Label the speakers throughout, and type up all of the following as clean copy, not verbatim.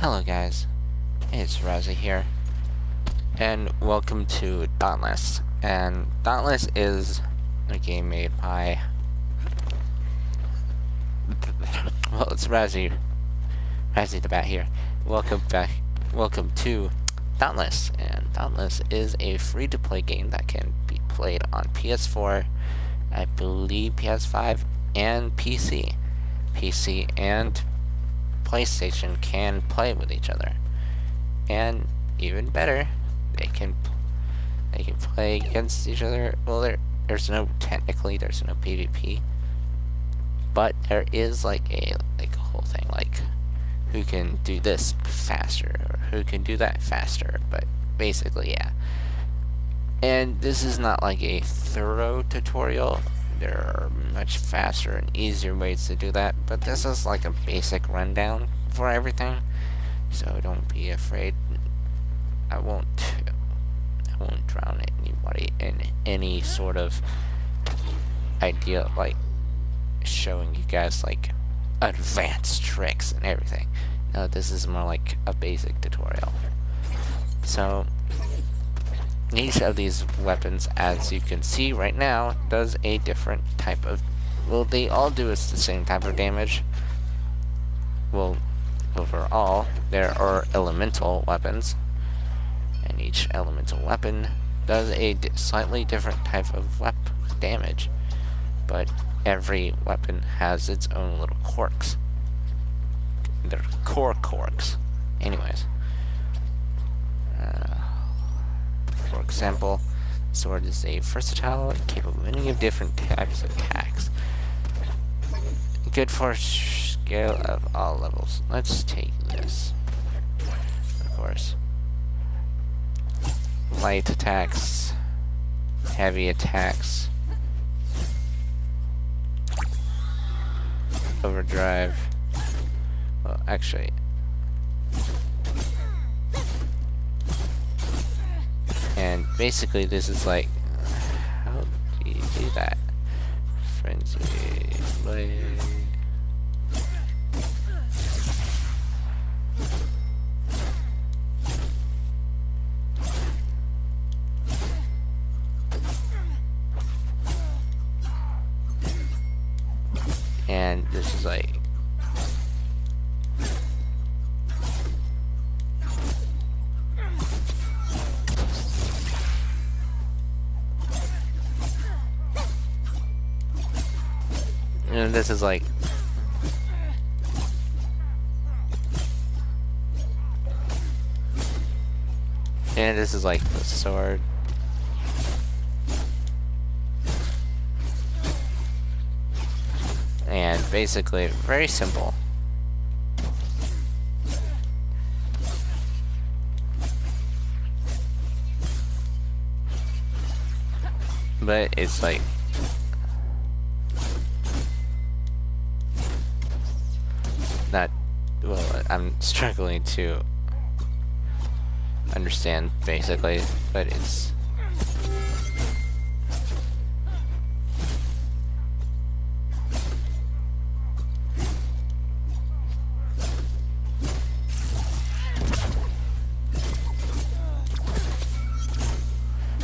Speaker 1: Hello guys, it's Razzie here, and welcome to Dauntless. And Dauntless is a game made by, well, it's Razzie the Bat here. Welcome to Dauntless. And Dauntless is a free-to-play game that can be played on PS4, I believe PS5, and PC. PC and PlayStation can play with each other, and even better, they can play against each other. Well, there's no PvP, but there is like a whole thing, like who can do this faster or who can do that faster. But basically, yeah. And this is not like a thorough tutorial. There are much faster and easier ways to do that, but this is like a basic rundown for everything, so don't be afraid. I won't drown anybody in any sort of idea like showing you guys like advanced tricks and everything. No, this is more like a basic tutorial. So each of these weapons, as you can see right now, does a different type of... well, they all do the same type of damage. Well, overall, there are elemental weapons, and each elemental weapon does a slightly different type of damage. But every weapon has its own little quirks. They're core quirks. Anyways. For example, sword is a versatile and capable of many different types of attacks. Good for scale of all levels. Let's take this. Of course. Light attacks, heavy attacks, overdrive. Well, actually, and basically this is like, how do you do that? Frenzy blade. And this is like, and this is like, and this is like the sword. And basically, very simple. But it's like, not, well, I'm struggling to understand basically, but it's,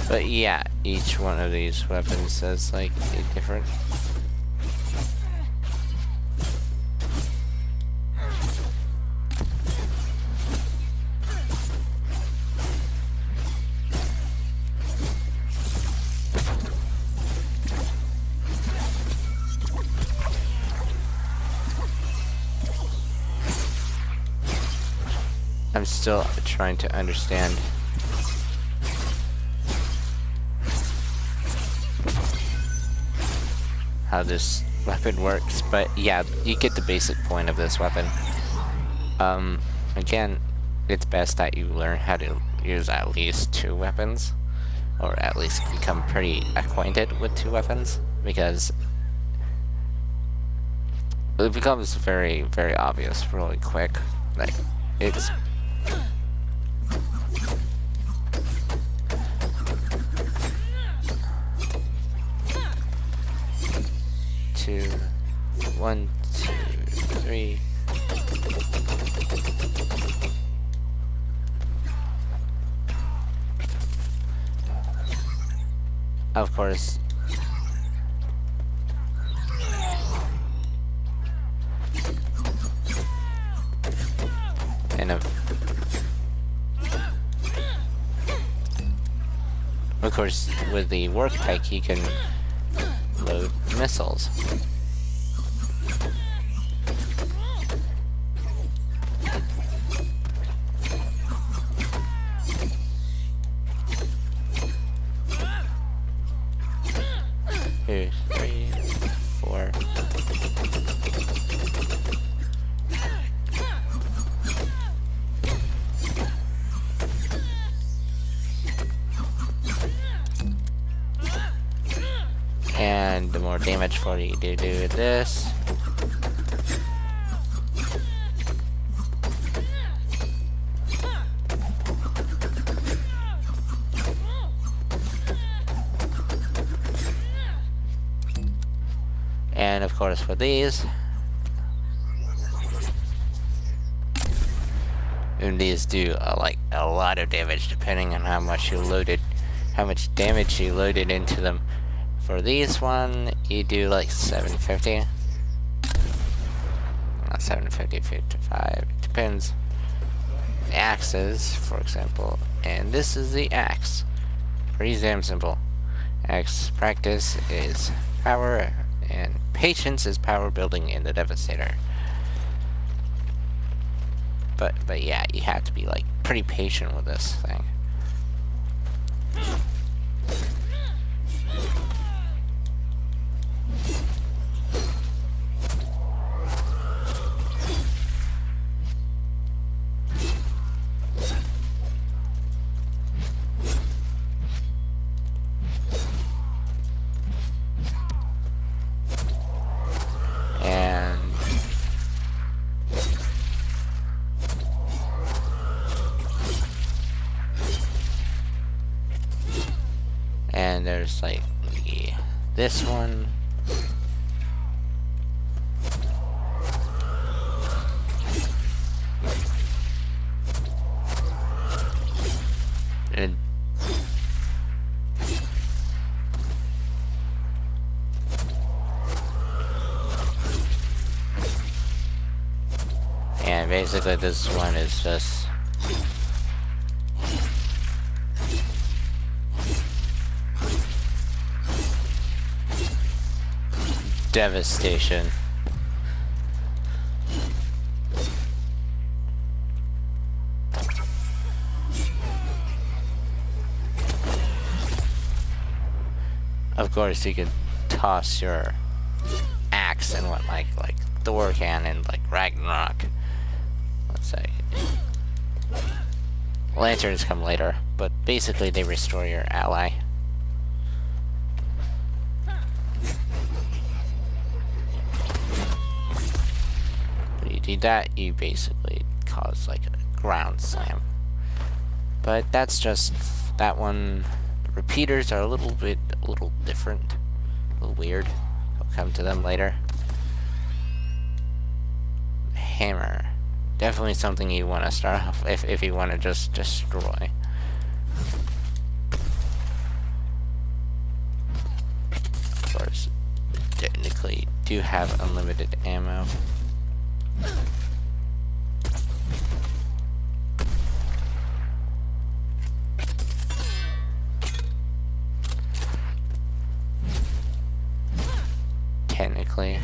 Speaker 1: but yeah, each one of these weapons has like a different... I'm still trying to understand how this weapon works, but yeah, you get the basic point of this weapon. Again, it's best that you learn how to use at least 2 weapons, or at least become pretty acquainted with 2 weapons, because it becomes very, very obvious really quick. Like, it's... 2, 1, 2, 3. Of course, and of course, with the work pike, he can load missiles. Two, three, four. And the more damage for you do this. And of course for these. And these do like a lot of damage depending on how much damage you loaded into them. For these one, you do like 750. Not 750, 55. It depends. The axes, for example, and this is the axe. Pretty damn simple. Axe practice is power, and patience is power building in the Devastator. But yeah, you have to be like pretty patient with this thing. And there's like this one. And basically this one is just devastation. Of course, you could toss your axe and what, like Thor can in like Ragnarok. Let's say lanterns come later, but basically they restore your ally. When you do that, you basically cause like a ground slam. But that's just that one. The repeaters are a little different, a little weird. I'll come to them later. Hammer. Definitely something you want to start off if you want to just destroy. Of course, technically do have unlimited ammo. Technically.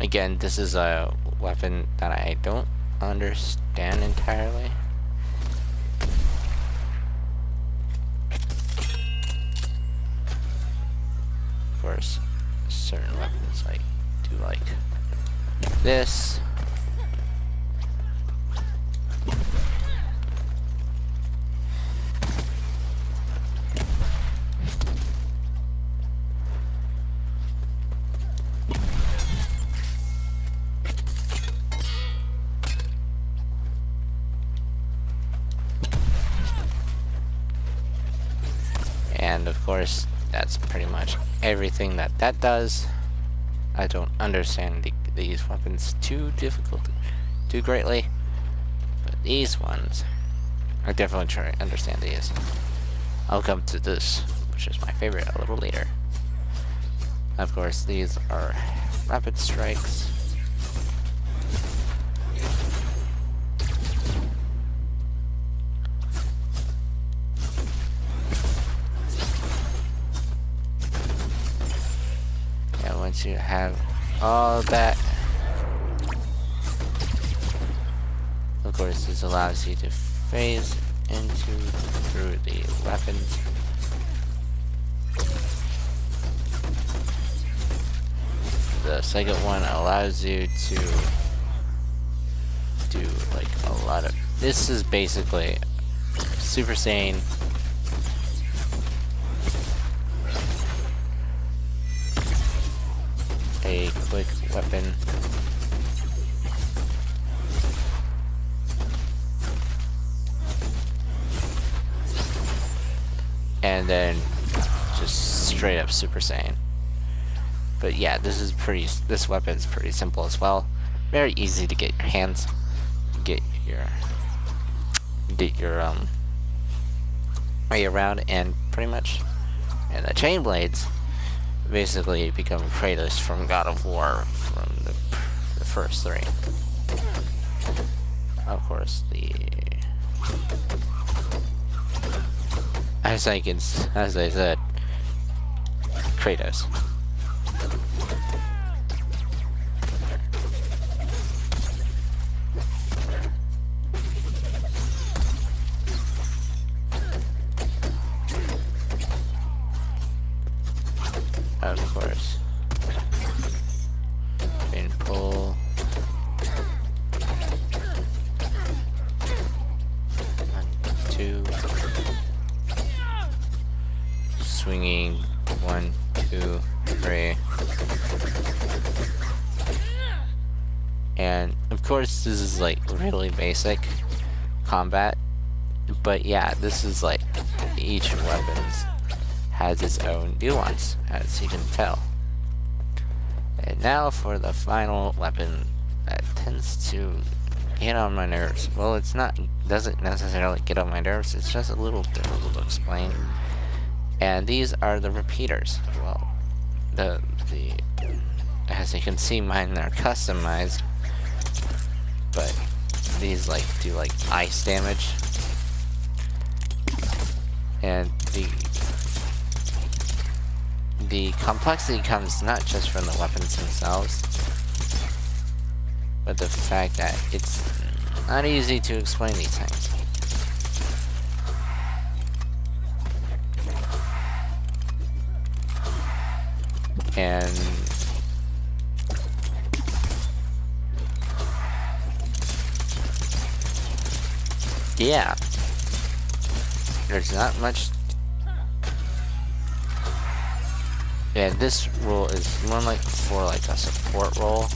Speaker 1: Again, this is a weapon that I don't understand entirely. Of course, certain weapons like do like this. And of course, that's pretty much everything that that does. I don't understand these weapons too greatly, but these ones, I definitely try to understand these. I'll come to this, which is my favorite, a little later. Of course, these are rapid strikes. And once you have all that, of course, this allows you to phase through the weapons. The second one allows you to do like a lot of. This is basically Super Saiyan. A quick weapon. And then just straight up Super Saiyan. But yeah, this weapon's pretty simple as well. Very easy to get your hands, get your way around, and pretty much. And the chain blades basically become Kratos from God of War from the first three. Of course, as I said, Kratos. Of course. Pin pull. One, two. Swinging. 1, 2, 3. And of course, this is like really basic combat. But yeah, this is like each weapon's has its own nuance, as you can tell. And now for the final weapon that tends to get on my nerves. Well, doesn't necessarily get on my nerves, it's just a little difficult to explain. And these are the repeaters. Well, as you can see, mine are customized, but these do ice damage. And the complexity comes not just from the weapons themselves, but the fact that it's not easy to explain these things. And yeah, there's not much. Yeah, this role is more like for a support role.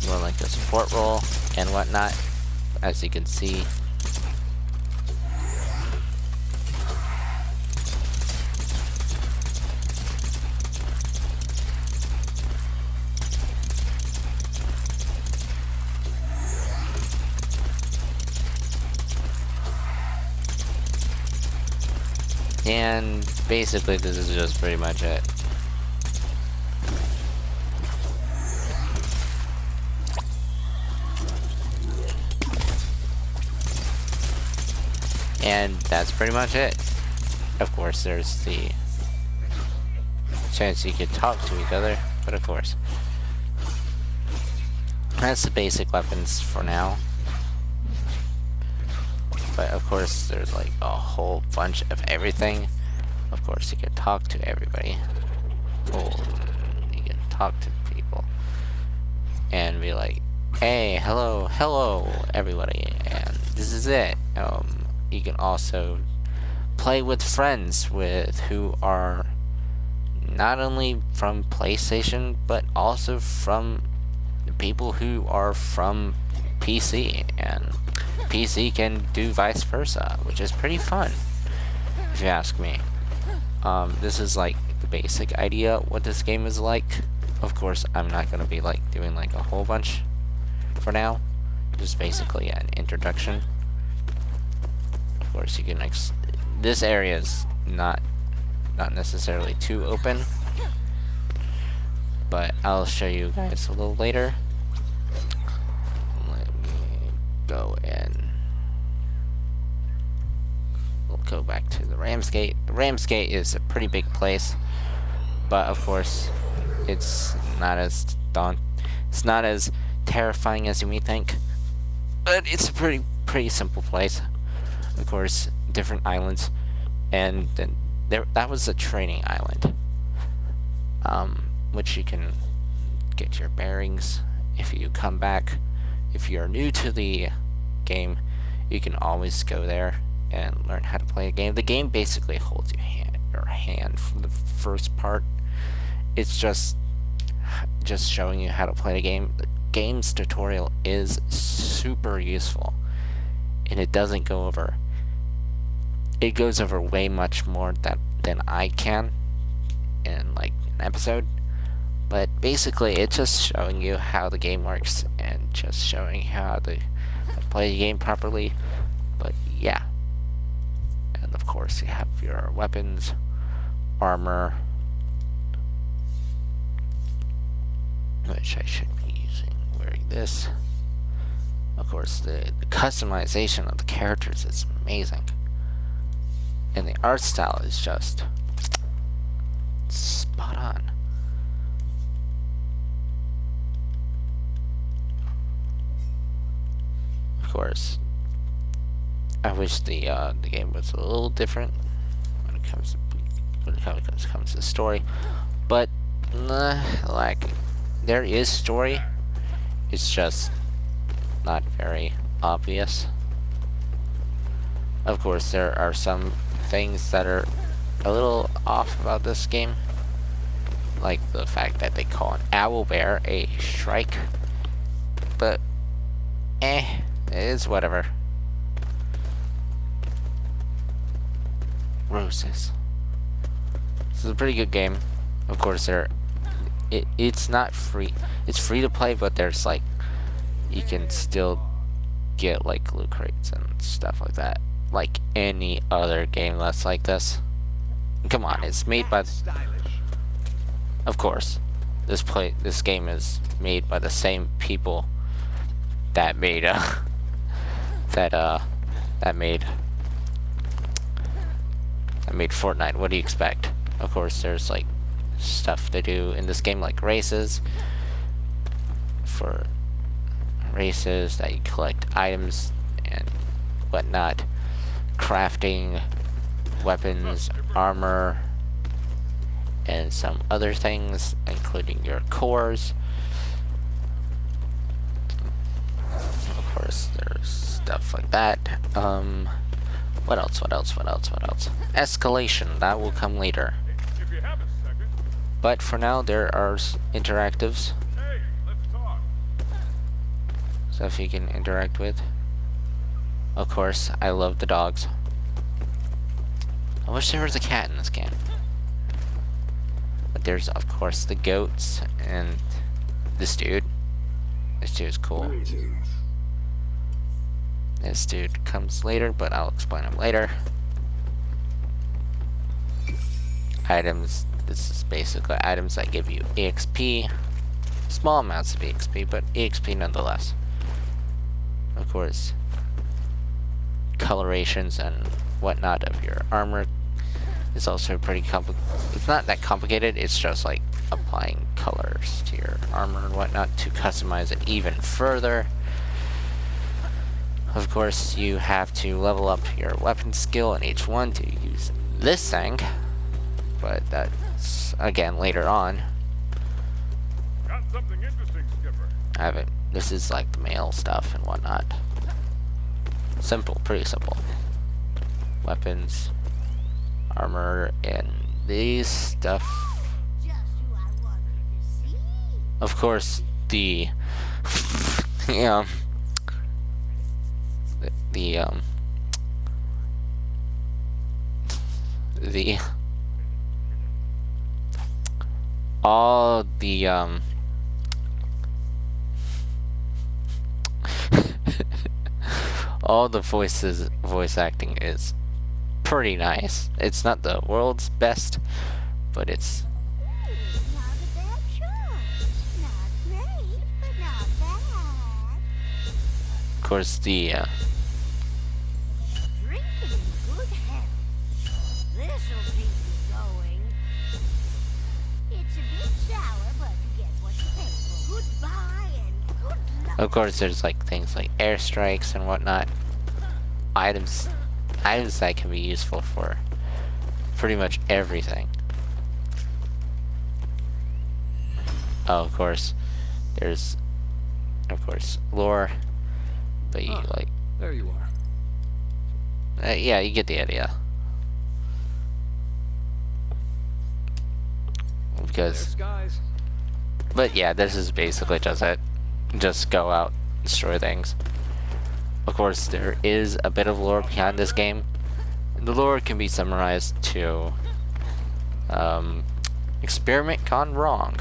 Speaker 1: More like a support role and whatnot, as you can see. And basically this is just pretty much it. And that's pretty much it. Of course, there's the chance you could talk to each other, but of course. That's the basic weapons for now. But of course, there's a whole bunch of everything. Of course, you can talk to everybody. Oh, you can talk to people. And be like, hey, hello, everybody. And this is it. You can also play with friends who are not only from PlayStation, but also from people who are from PC, and PC can do vice versa, which is pretty fun, if you ask me. This is like the basic idea what this game is like. Of course, I'm not gonna be like doing like a whole bunch for now. Just basically an introduction. Of course, you can this area is not necessarily too open, but I'll show you guys a little later. Let me go and we'll go back to the Ramsgate. The Ramsgate is a pretty big place, but of course, it's not as terrifying as you may think. But it's a pretty simple place. Of course, different islands, and then that was a training island, which you can get your bearings if you come back. If you're new to the game, you can always go there and learn how to play a game. The game basically holds your hand for the first part. It's just showing you how to play the game. The game's tutorial is super useful, and it doesn't go over. It goes over way much more than I can in like an episode. But basically, it's just showing you how the game works and just showing how to play the game properly. But yeah. And of course, you have your weapons, armor, which I should be using, wearing this. Of course, the customization of the characters is amazing. And the art style is just spot on. Of course, I wish the game was a little different when it comes to the story, but like there is story. It's just not very obvious. Of course, there are some things that are a little off about this game, like the fact that they call an owlbear a shrike, but it is whatever. Roses. This is a pretty good game. Of course, it's not free. It's free to play, but there's like you can still get like loot crates and stuff like that, like any other game that's like this. Come on, it's made by. Of course, this game is made by the same people that made that made Fortnite. What do you expect? Of course, there's like stuff to do in this game, like races. For races that you collect items and whatnot, crafting weapons, armor, and some other things, including your cores. Of course, there's stuff like that. What else? Escalation, that will come later. But for now, there are interactives. Stuff you can interact with. Of course, I love the dogs. I wish there was a cat in this game. But there's, of course, the goats and this dude. This dude is cool. This dude comes later, but I'll explain him later. Items. This is basically items that give you EXP. Small amounts of EXP, but EXP nonetheless. Of course, colorations and whatnot of your armor is also pretty complicated. It's not that complicated, it's just like applying colors to your armor and whatnot to customize it even further. Of course, you have to level up your weapon skill in each one to use this thing, but that's again later on.
Speaker 2: Got something interesting, Skipper.
Speaker 1: I haven't. This is like the mail stuff and whatnot. Simple, pretty simple. Weapons, armor, and these stuff. Of course, the Yeah. The the all the all the voice acting is pretty nice. It's not the world's best, but it's
Speaker 3: Not a bad choice. Not great, but not bad.
Speaker 1: of course the
Speaker 3: Drinking in good health. This'll keep you going. It's a bit sour, but you get what you pay for. Goodbye and good luck.
Speaker 1: of course there's like things like airstrikes and whatnot. Items that can be useful for pretty much everything. Oh, of course, there's, of course, lore, but you like,
Speaker 4: There you are.
Speaker 1: yeah, you get the idea.
Speaker 4: There's
Speaker 1: Because,
Speaker 4: skies.
Speaker 1: but yeah, this is basically just it. Just go out, destroy things. Of course, there is a bit of lore behind this game. The lore can be summarized to, experiment gone wrong.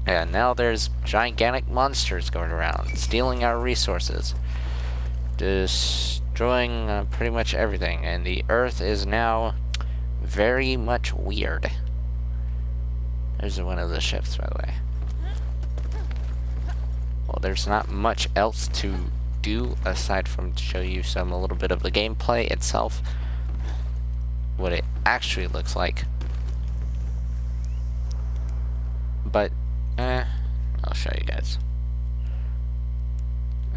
Speaker 1: And now there's gigantic monsters going around, stealing our resources, destroying pretty much everything, and the Earth is now very much weird. There's one of the ships, by the way. Well, there's not much else to do aside from to show you a little bit of the gameplay itself, what it actually looks like. But I'll show you guys.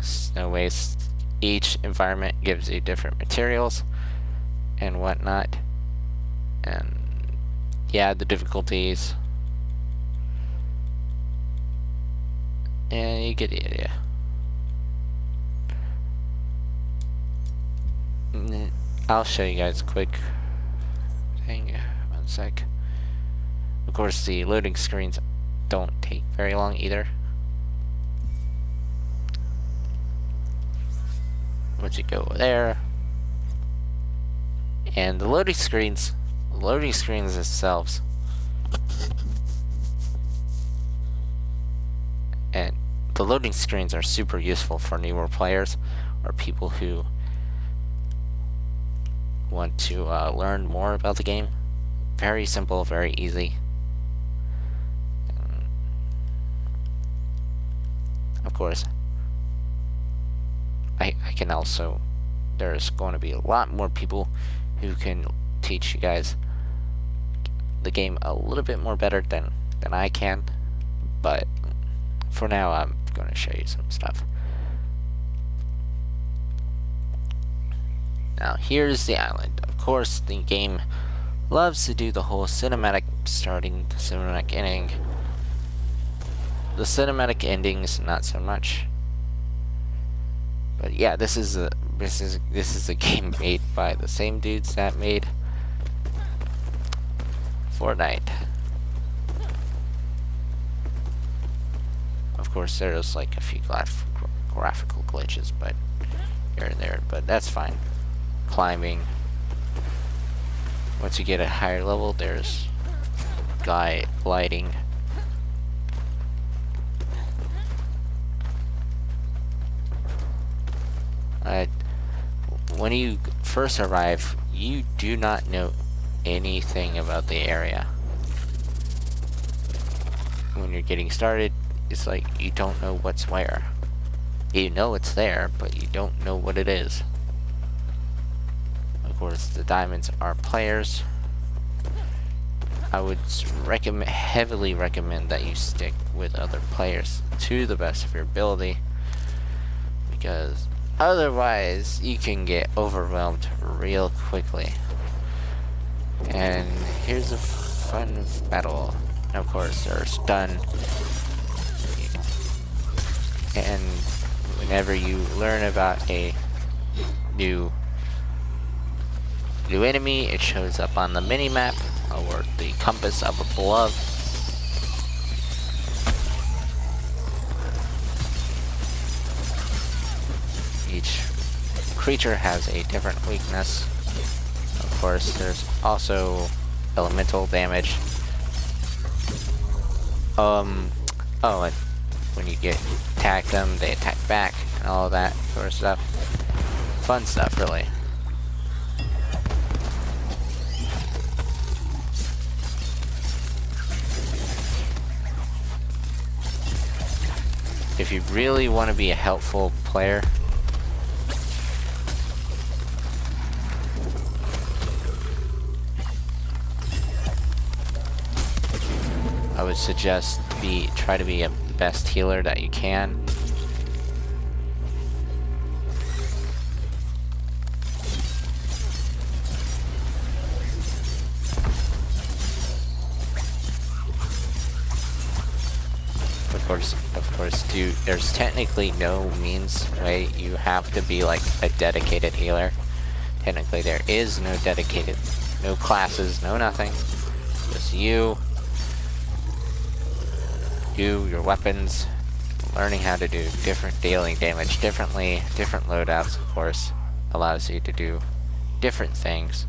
Speaker 1: Snow waste. Each environment gives you different materials and whatnot. And yeah, the difficulties. And you get the idea. I'll show you guys quick thing. One sec. Of course, the loading screens don't take very long either. Once you go there, and the loading screens themselves, and the loading screens are super useful for newer players or people who want to learn more about the game. Very simple, very easy. Of course, I can also, there's going to be a lot more people who can teach you guys the game a little bit more better than I can, but for now I'm going to show you some stuff. Now here's the island. Of course, the game loves to do the whole cinematic starting, the cinematic ending. The cinematic endings, not so much. But yeah, this is a game made by the same dudes that made Fortnite. Of course, there's like a few graphical glitches, but here and there, but that's fine. Climbing. Once you get a higher level, there's gliding. When you first arrive, you do not know anything about the area. When you're getting started, it's like you don't know what's where. You know it's there, but you don't know what it is. Of course, the diamonds are players. I would heavily recommend that you stick with other players to the best of your ability, because otherwise you can get overwhelmed real quickly. And here's a fun battle. Of course, they're stunned. And whenever you learn about a new enemy, it shows up on the mini-map or the compass up above. Each creature has a different weakness. Of course, there's also elemental damage. Oh, and when you attack them, they attack back, and all of that sort of stuff. Fun stuff, really. If you really want to be a helpful player, I would suggest try to be the best healer that you can. Of course, there's technically no way you have to be like a dedicated healer. Technically, there is no classes, no nothing. Just you, your weapons, learning how to do dealing damage differently, different loadouts, of course, allows you to do different things.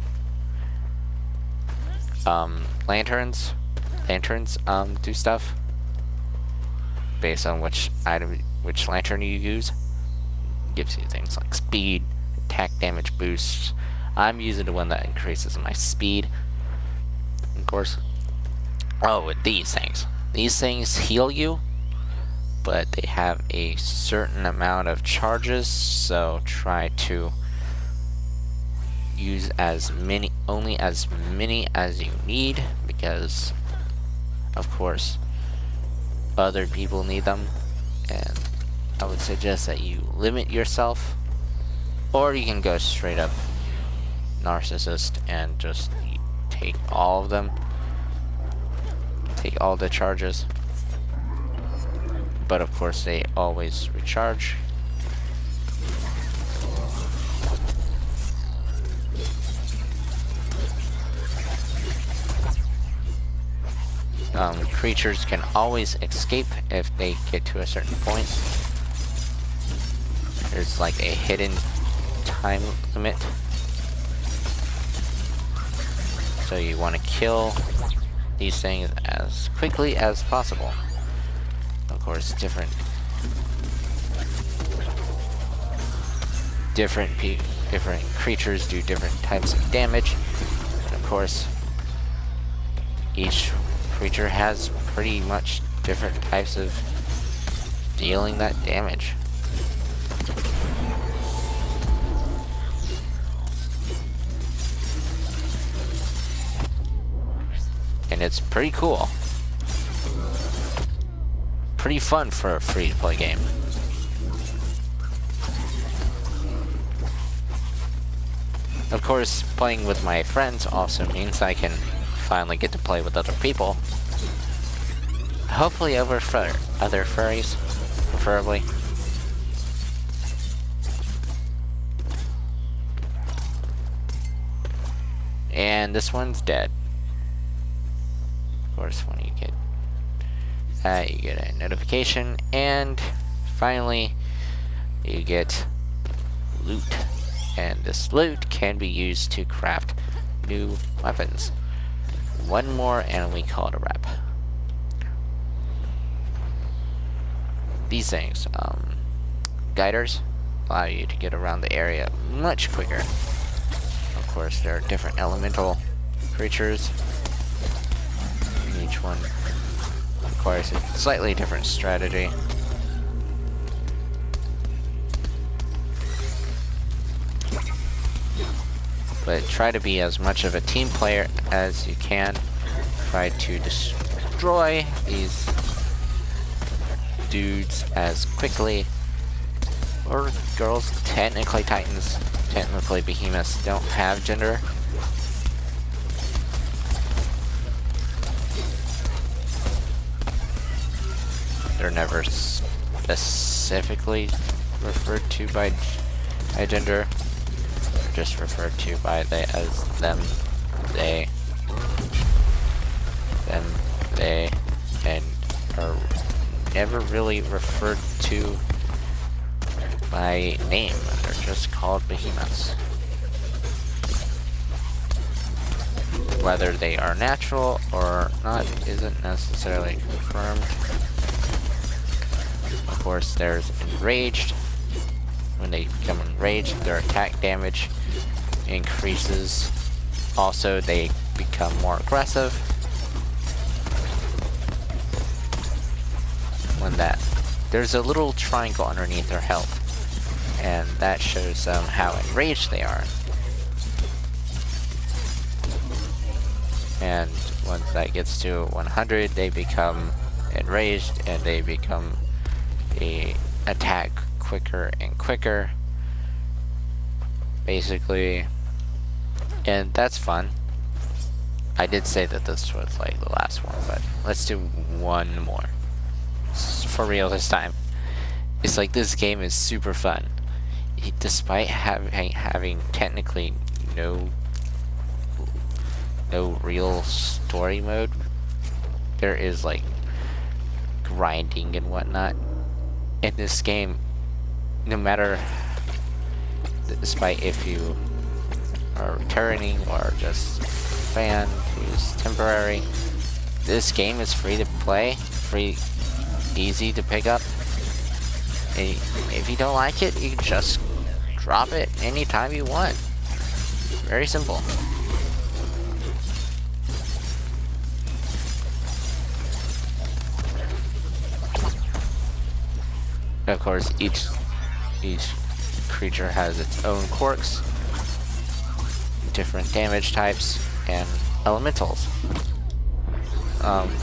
Speaker 1: Lanterns do stuff based on which lantern you use. Gives you things like speed, attack damage boosts. I'm using the one that increases my speed, of course. Oh, with these things heal you, but they have a certain amount of charges, so try to use only as many as you need, because of course other people need them, and I would suggest that you limit yourself, or you can go straight up narcissist and just take all of them, take all the charges, but of course they always recharge. Creatures can always escape if they get to a certain point. There's like a hidden time limit, so you want to kill these things as quickly as possible. Of course, different creatures do different types of damage, and of course each creature has pretty much different types of dealing that damage. And it's pretty cool. Pretty fun for a free-to-play game. Of course, playing with my friends also means I can finally get to play with other people. Hopefully over other furries, preferably. And this one's dead. Of course, when you get that, you get a notification, and finally, you get loot. And this loot can be used to craft new weapons. One more and we call it a wrap. These things, guiders, allow you to get around the area much quicker. Of course, there are different elemental creatures. Each one requires a slightly different strategy. But try to be as much of a team player as you can. Try to destroy these dudes as quickly. Or girls, technically titans, technically behemoths don't have gender. They're never specifically referred to by gender. Just referred to by as them, they, and are never really referred to by name. They're just called behemoths. Whether they are natural or not isn't necessarily confirmed. Of course, there's enraged. When they become enraged, their attack damage increases. Also, they become more aggressive. When there's a little triangle underneath their health, and that shows them how enraged they are. And once that gets to 100, they become enraged, and they become a attack quicker and quicker, basically. And that's fun. I did say that this was like the last one, but let's do one more. For real this time. It's like this game is super fun. Despite having technically no real story mode, there is like grinding and whatnot in this game. No matter, despite if you are returning or just a fan who's temporary, this game is free to play, easy to pick up. And if you don't like it, you can just drop it anytime you want. Very simple. Of course, each creature has its own quirks, different damage types, and elementals.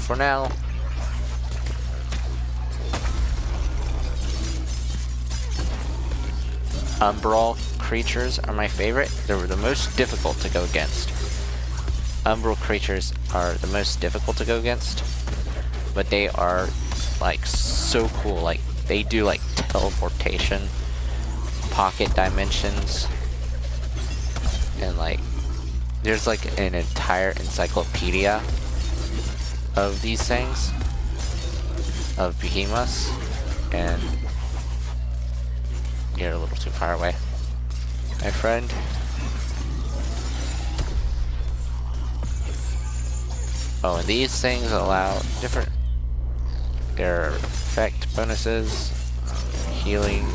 Speaker 1: For now, umbral creatures are my favorite. They're the most difficult to go against. Umbral creatures are the most difficult to go against, but they are like so cool. Like they do like teleportation, pocket dimensions, and like there's like an entire encyclopedia of these things, of behemoths. And you're a little too far away, my friend. Oh, and these things allow different, their effect bonuses, healing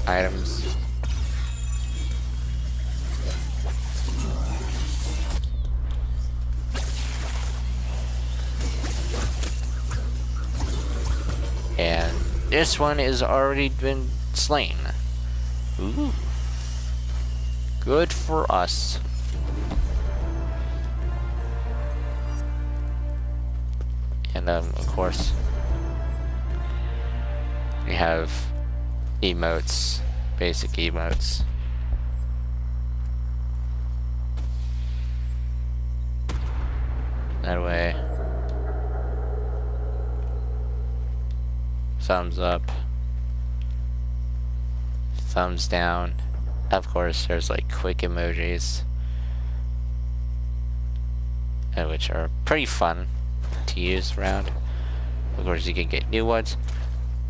Speaker 1: items. And this one has already been slain. Ooh. Good for us. And of course, we have emotes, basic emotes. That way. Thumbs up. Thumbs down. Of course, there's like quick emojis, which are pretty fun to use around. Of course, you can get new ones.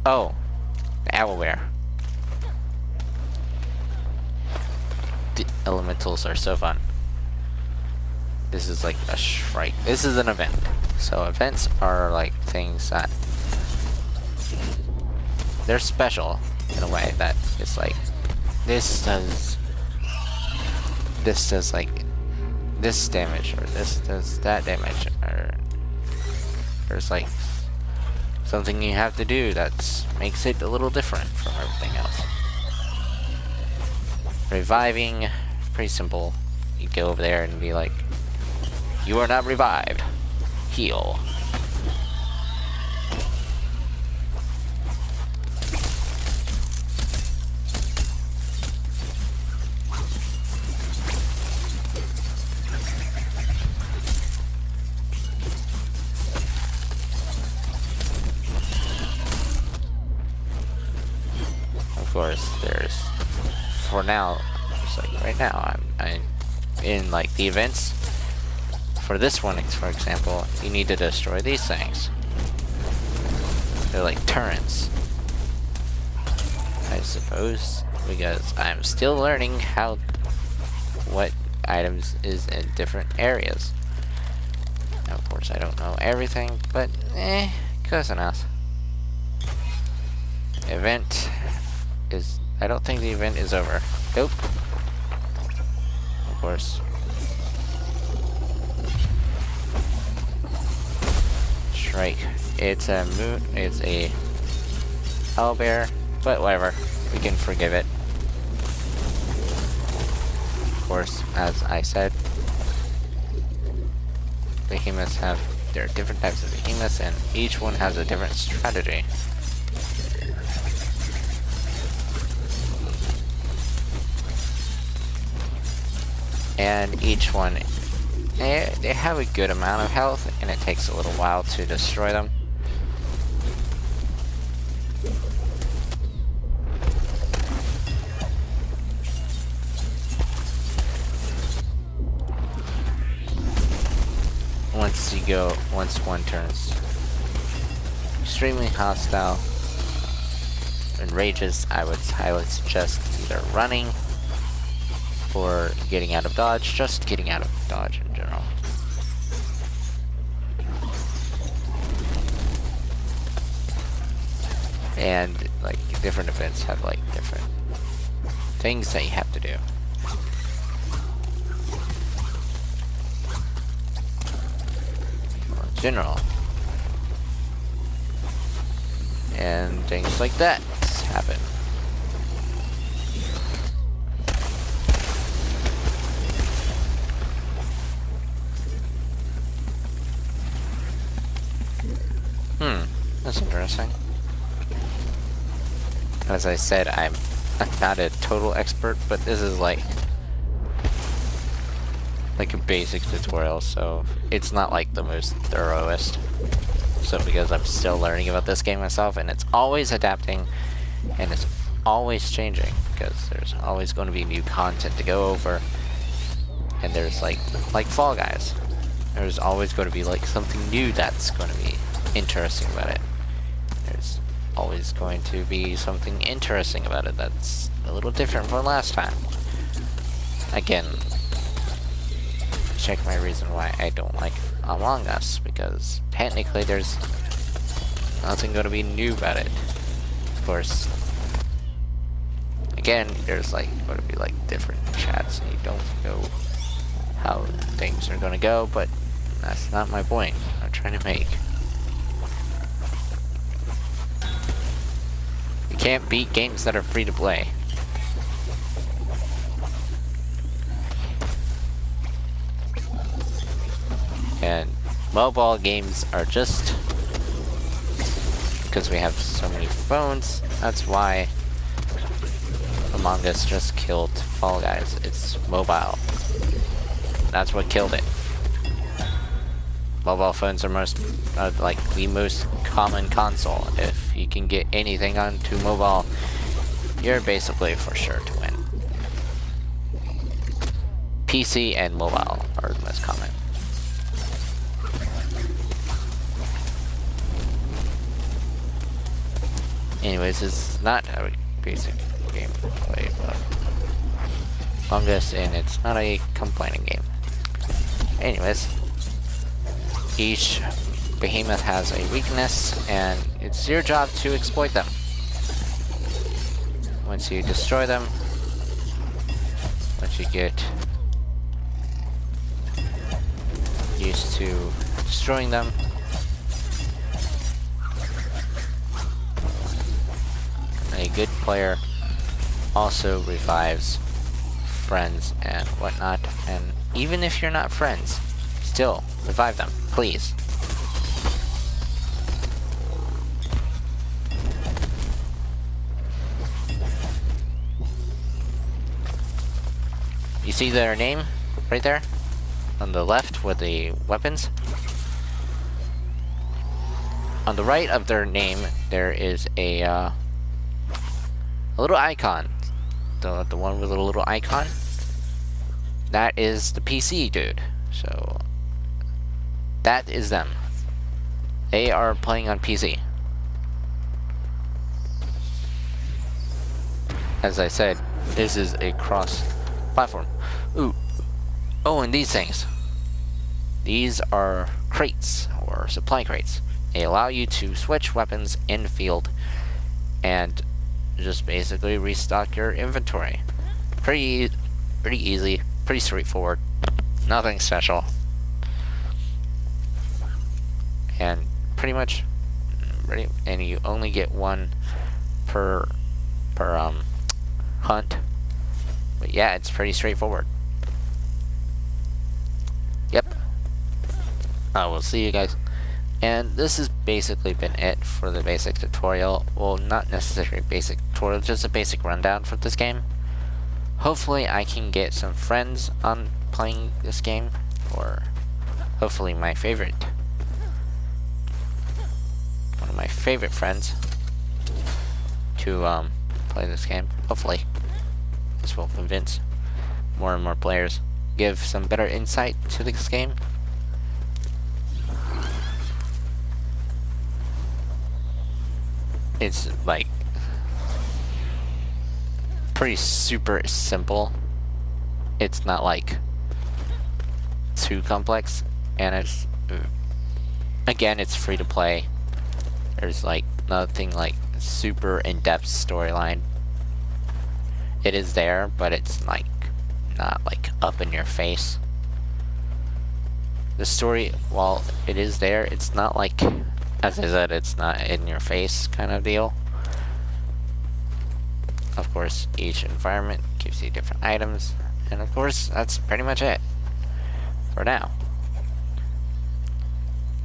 Speaker 1: Oh, owlbear. The elementals are so fun. This is like a shrike. This is an event. So events are like things that they're special in a way that it's like this does like this damage, or this does that damage, or there's like something you have to do that makes it a little different from everything else. Reviving, pretty simple. You go over there and be like, you are not revived. Heal. Of course, there's, for now, just like right now, I'm in like the events. For this one, for example, you need to destroy these things. They're like turrets, I suppose. because I'm still learning what items is in different areas. Now, of course, I don't know everything, but close enough. Event is... I don't think the event is over. Nope. Of course. Strike. It's a moon. It's a owlbear, but whatever. We can forgive it. Of course, as I said, behemoths have... There are different types of behemoths, and each one has a different strategy. And each one, they have a good amount of health, and it takes a little while to destroy them. Once one turns extremely hostile and rages, I would suggest either running or getting out of dodge, just getting out of dodge in general. And like different events have like different things that you have to do. In general. And things like that happen. That's interesting. As I said, I'm not a total expert, but this is like a basic tutorial, so it's not like the most thoroughest. So because I'm still learning about this game myself, and it's always adapting, and it's always changing, because there's always going to be new content to go over, and there's like Fall Guys. There's always going to be like something new that's going to be interesting about it. There's always going to be something interesting about it that's a little different from last time. Again, check my reason why I don't like Among Us, because technically there's nothing going to be new about it. Of course, again, there's like going to be like different chats, and you don't know how things are going to go, but that's not my point I'm trying to make. You can't beat games that are free to play. And mobile games are just... because we have so many phones, that's why Among Us just killed Fall Guys. It's mobile. That's what killed it. Mobile phones are like the most common console. If you can get anything onto mobile, you're basically for sure to win. PC and mobile are the most common. Anyways, it's not a basic game to play, but Among Us, and it's not a complaining game. Anyways, each behemoth has a weakness, and it's your job to exploit them. Once you destroy them, once you get used to destroying them, a good player also revives friends and whatnot, and even if you're not friends, still revive them, please. You see their name right there on the left with the weapons? On the right of their name, there is a little icon. The one with a little icon. That is the PC dude. So that is them. They are playing on PC. as I said, this is a cross-platform. Ooh. Oh, and these things. These are crates, or supply crates. They allow you to switch weapons in the field and just basically restock your inventory. Pretty easy, pretty straightforward. Nothing special. And pretty much, and you only get one per hunt. But yeah, it's pretty straightforward. Yep. I will see you guys. And this has basically been it for the basic tutorial. Well, not necessarily basic tutorial, just a basic rundown for this game. Hopefully I can get some friends on playing this game, or hopefully one of my favorite friends to play this game. Hopefully this will convince more and more players, give some better insight to this game. It's like pretty super simple. It's not like too complex, and it's again, it's free to play. There's like nothing like super in-depth storyline. It is there, but it's like not like up in your face. The story, while it is there, it's not like, as I said, it's not in your face kind of deal. Of course, each environment gives you different items, and of course, that's pretty much it for now.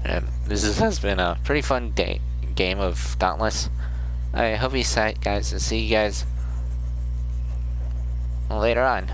Speaker 1: And has been a pretty fun game of Dauntless. I hope you guys, see you guys later on.